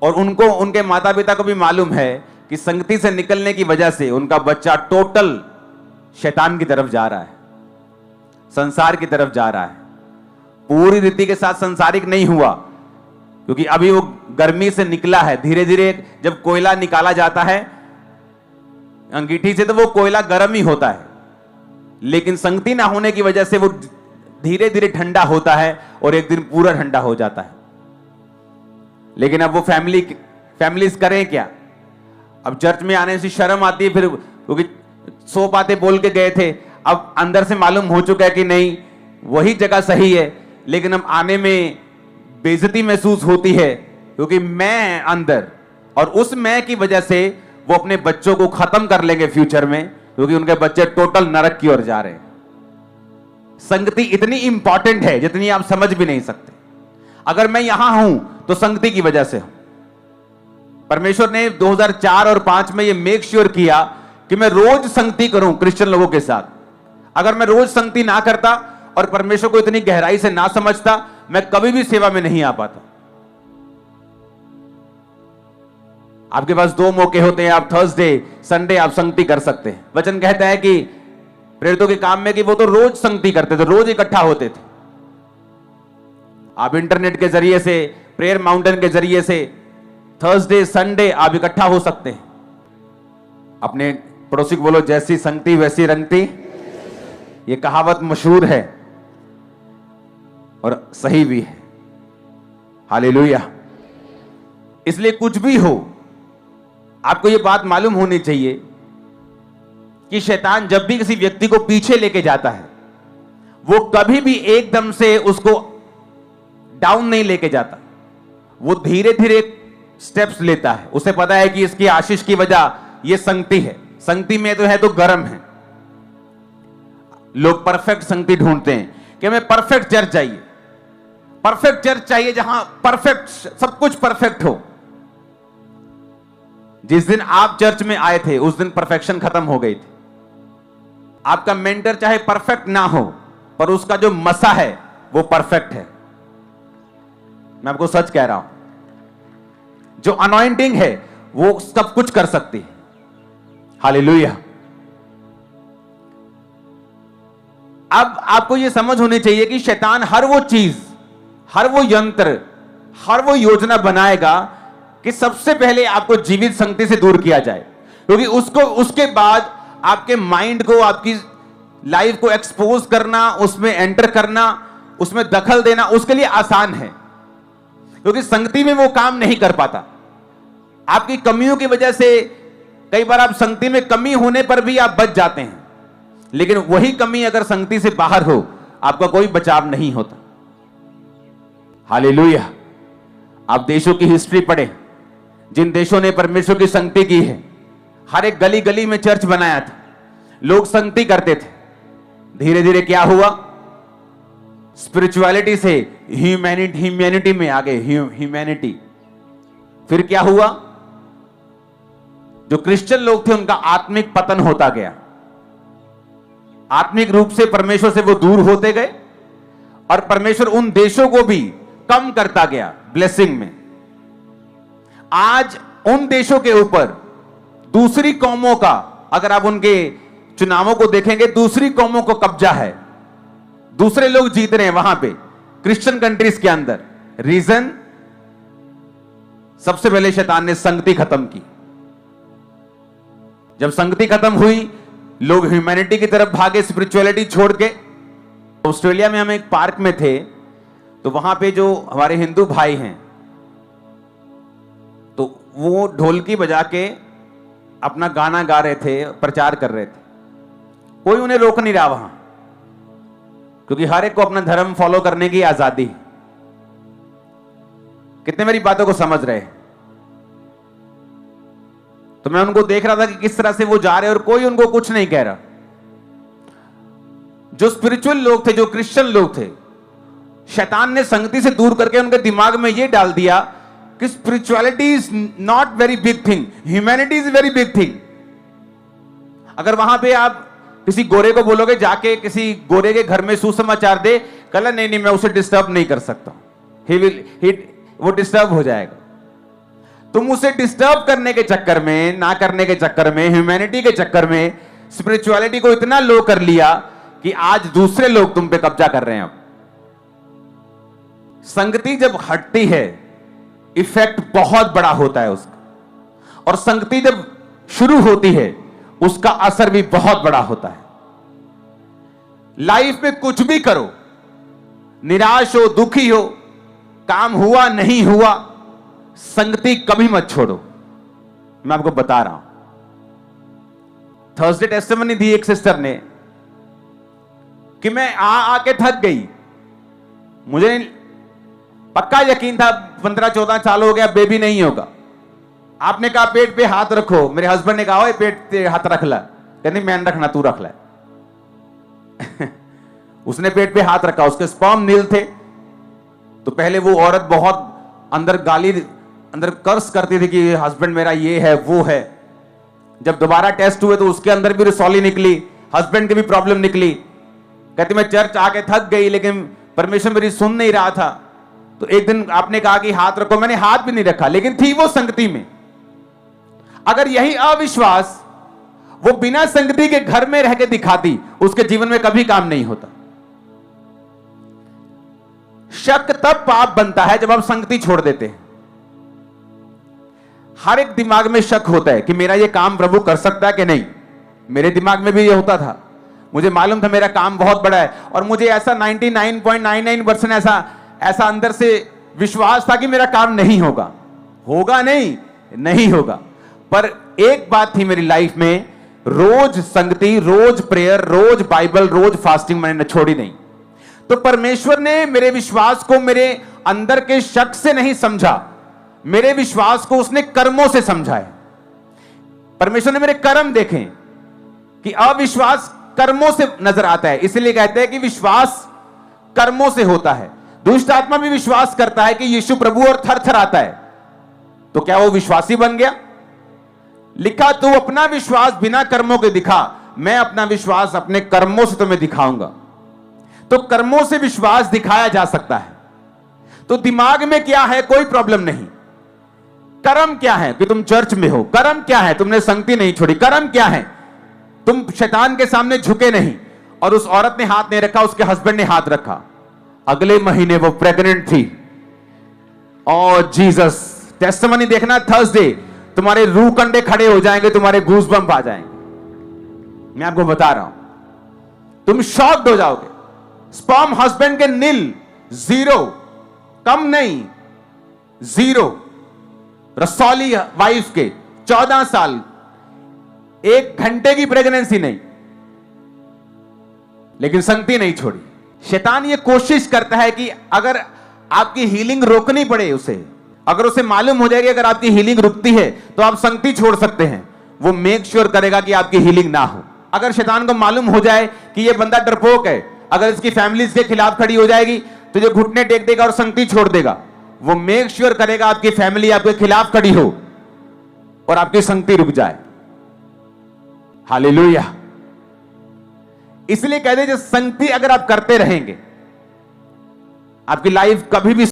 और उनको, उनके माता पिता को भी मालूम है कि संगति से निकलने की वजह से उनका बच्चा टोटल शैतान की तरफ जा रहा है, संसार की तरफ जा रहा है, पूरी रीति के साथ संसारिक नहीं हुआ, क्योंकि अभी वो गर्मी से निकला है। धीरे धीरे जब कोयला निकाला जाता है अंगीठी से, तो वो कोयला गर्म ही होता है, लेकिन संगति ना होने की वजह से वो धीरे धीरे ठंडा होता है और एक दिन पूरा ठंडा हो जाता है। लेकिन अब वो फैमिलीज करें क्या? अब चर्च में आने से शर्म आती है, फिर क्योंकि 100 बातें बोल के गए थे, अब अंदर से मालूम हो चुका है कि नहीं वही जगह सही है, लेकिन अब आने में बेइज्जती महसूस होती है, क्योंकि मैं अंदर, और उस मैं की वजह से वो अपने बच्चों को खत्म कर लेंगे फ्यूचर में, क्योंकि उनके बच्चे टोटल नरक की ओर जा रहे हैं। संगति इतनी इंपॉर्टेंट है जितनी आप समझ भी नहीं सकते। अगर मैं यहां हूं तो संगति की वजह से हूं। परमेश्वर ने 2004 और 5 में ये मेक श्योर किया कि मैं रोज संगति करूं क्रिश्चियन लोगों के साथ। अगर मैं रोज संगति ना करता और परमेश्वर को इतनी गहराई से ना समझता, मैं कभी भी सेवा में नहीं आ पाता। आपके पास 2 मौके होते हैं, आप थर्सडे संडे आप संगति कर सकते हैं। वचन कहता है कि प्रेरितों के काम में कि वो तो रोज संगति करते थे, रोज इकट्ठा होते थे। आप इंटरनेट के जरिए से, प्रेयर माउंटेन के जरिए से थर्सडे संडे आप इकट्ठा हो सकते हैं। अपने पड़ोसी को बोलो, जैसी संगति वैसी रंगती। ये कहावत मशहूर है और सही भी है। हालेलुया। इसलिए कुछ भी हो, आपको यह बात मालूम होनी चाहिए कि शैतान जब भी किसी व्यक्ति को पीछे लेके जाता है, वो कभी भी एकदम से उसको डाउन नहीं लेके जाता, वो धीरे धीरे स्टेप्स लेता है। उसे पता है कि इसकी आशीष की वजह ये संगति है। संगति में तो है तो गर्म है। लोग परफेक्ट संगति ढूंढते हैं कि हमें परफेक्ट चर्च चाहिए, परफेक्ट चर्च चाहिए जहां परफेक्ट, सब कुछ परफेक्ट हो। जिस दिन आप चर्च में आए थे उस दिन परफेक्शन खत्म हो गई थी। आपका मेंटर चाहे परफेक्ट ना हो, पर उसका जो मसा है वो परफेक्ट है। मैं आपको सच कह रहा हूं, जो अनॉइंटिंग है वो सब कुछ कर सकती है। हालेलुया। अब आपको यह समझ होनी चाहिए कि शैतान हर वो चीज, हर वो यंत्र, हर वो योजना बनाएगा कि सबसे पहले आपको जीवित संगति से दूर किया जाए, क्योंकि उसके बाद आपके माइंड को, आपकी लाइफ को एक्सपोज करना, उसमें एंटर करना, उसमें दखल देना उसके लिए आसान है, क्योंकि संगति में वो काम नहीं कर पाता। आपकी कमियों की वजह से कई बार आप संगति में कमी होने पर भी आप बच जाते हैं, लेकिन वही कमी अगर संगति से बाहर हो, आपका कोई बचाव नहीं होता। हालेलुया। आप देशों की हिस्ट्री पढ़े, जिन देशों ने परमेश्वर की संगति की है, हर एक गली गली में चर्च बनाया था, लोग संगति करते थे। धीरे धीरे क्या हुआ? स्पिरिचुअलिटी से ह्यूमैनिटी में आ गए, ह्यूमैनिटी। फिर क्या हुआ? जो क्रिश्चियन लोग थे उनका आत्मिक पतन होता गया, आत्मिक रूप से परमेश्वर से वो दूर होते गए, और परमेश्वर उन देशों को भी कम करता गया ब्लेसिंग में। आज उन देशों के ऊपर दूसरी कौमों का, अगर आप उनके चुनावों को देखेंगे, दूसरी कौमों को कब्जा है, दूसरे लोग जीत रहे हैं वहां पे क्रिश्चियन कंट्रीज के अंदर। रीजन, सबसे पहले शैतान ने संगति खत्म की। जब संगति खत्म हुई, लोग ह्यूमैनिटी की तरफ भागे, स्पिरिचुअलिटी छोड़ के। ऑस्ट्रेलिया में हम एक पार्क में थे, तो वहां पे जो हमारे हिंदू भाई हैं, तो वो ढोलकी बजा के अपना गाना गा रहे थे, प्रचार कर रहे थे। कोई उन्हें रोक नहीं रहा वहां, क्योंकि हर एक को अपना धर्म फॉलो करने की आजादी है। कितने मेरी बातों को समझ रहे हैं? तो मैं उनको देख रहा था कि किस तरह से वो जा रहे हैं और कोई उनको कुछ नहीं कह रहा। जो स्पिरिचुअल लोग थे, जो क्रिश्चियन लोग थे, शैतान ने संगति से दूर करके उनके दिमाग में यह डाल दिया कि spirituality is not very big thing, humanity is very big thing. अगर वहां पे आप किसी गोरे को बोलोगे जाके किसी गोरे के घर में सुसमाचार दे, कल नहीं मैं उसे डिस्टर्ब नहीं कर सकता, वो डिस्टर्ब हो जाएगा। तुम उसे डिस्टर्ब करने के चक्कर में, ना करने के चक्कर में, ह्यूमैनिटी के चक्कर में स्पिरिचुअलिटी को इतना लो कर लिया कि आज दूसरे लोग तुम पे कब्जा कर रहे हैं। अब संगति जब हटती है, इफेक्ट बहुत बड़ा होता है उसका, और संगति जब शुरू होती है, उसका असर भी बहुत बड़ा होता है। लाइफ में कुछ भी करो, निराश हो, दुखी हो, काम हुआ नहीं हुआ, संगति कभी मत छोड़ो। मैं आपको बता रहा हूं, थर्सडे टेस्टिमनी दी एक सिस्टर ने कि मैं आके थक गई, मुझे पक्का यकीन था 15-14 साल हो गया, बेबी नहीं होगा। आपने कहा पेट पे हाथ रखो, मेरे हस्बैंड ने कहा ओए पेट पे हाथ रख ला, कहनी मैं रखना, तू रख ला। उसने पेट पे हाथ रखा, उसके स्पर्म नील थे। तो पहले वो औरत बहुत अंदर गाली, अंदर कर्स करती थी कि हस्बैंड मेरा ये है वो है। जब दोबारा टेस्ट हुए तो उसके अंदर भी रिसॉली निकली, हस्बैंड की भी प्रॉब्लम निकली। कहती मैं चर्च आके थक गई, लेकिन परमेश्वर मेरी सुन नहीं रहा था। तो एक दिन आपने कहा कि हाथ रखो, मैंने हाथ भी नहीं रखा, लेकिन थी वो संगति में। अगर यही अविश्वास वो बिना संगति के घर में रह के दिखाती, उसके जीवन में कभी काम नहीं होता। शक तब पाप बनता है जब आप संगति छोड़ देते हैं। हर एक दिमाग में शक होता है कि मेरा ये काम प्रभु कर सकता है कि नहीं। मेरे दिमाग में भी ये होता था, मुझे मालूम था मेरा काम बहुत बड़ा है, और मुझे ऐसा 99.99% ऐसा अंदर से विश्वास था कि मेरा काम नहीं होगा। होगा नहीं होगा। पर एक बात थी मेरी लाइफ में, रोज संगति, रोज प्रेयर, रोज बाइबल, रोज फास्टिंग मैंने छोड़ी नहीं। तो परमेश्वर ने मेरे विश्वास को मेरे अंदर के शक से नहीं समझा, मेरे विश्वास को उसने कर्मों से समझा है। परमेश्वर ने मेरे कर्म देखे कि अविश्वास कर्मों से नजर आता है, इसलिए कहते हैं कि विश्वास कर्मों से होता है। दुष्ट आत्मा भी विश्वास करता है कि यीशु प्रभु और थर थर आता है। तो क्या वो विश्वासी बन गया? लिखा तू अपना विश्वास बिना कर्मों के दिखा, मैं अपना विश्वास अपने कर्मों से तुम्हें दिखाऊंगा। तो कर्मों से विश्वास दिखाया जा सकता है। तो दिमाग में क्या है कोई प्रॉब्लम नहीं। कर्म क्या है कि तुम चर्च में हो, कर्म क्या है तुमने संगति नहीं छोड़ी, कर्म क्या है तुम शैतान के सामने झुके नहीं। और उस औरत ने हाथ नहीं रखा, उसके हस्बैंड ने हाथ रखा। अगले महीने वो प्रेग्नेंट थी। और जीसस, टेस्टिमनी देखना थर्सडे, तुम्हारे रूह कंडे खड़े हो जाएंगे, तुम्हारे गूज़बम्प आ जाएंगे। मैं आपको बता रहा हूं, तुम शॉक्ड हो जाओगे। स्पर्म हस्बैंड के नील, 0, कम नहीं 0। रसौली वाइफ के 14 साल, 1 घंटे की प्रेगनेंसी नहीं, लेकिन संगति नहीं छोड़ी। शैतान ये कोशिश करता है कि अगर आपकी हीलिंग रोकनी पड़े उसे, अगर उसे मालूम हो जाएगी अगर आपकी हीलिंग रुकती है तो आप संगति छोड़ सकते हैं, वो मेक श्योर करेगा कि आपकी हीलिंग ना हो। अगर शैतान को मालूम हो जाए कि ये बंदा डरपोक है, अगर इसकी फैमिली इसके खिलाफ खड़ी हो जाएगी तो जो घुटने टेक देगा और संगति छोड़ देगा, वो मेक श्योर करेगा आपकी फैमिली आपके खिलाफ खड़ी हो और आपकी संगति रुक जाए। हालेलुया। इसलिए कहते हैं जो संगति अगर आप करते रहेंगे, आपकी लाइफ कभी भी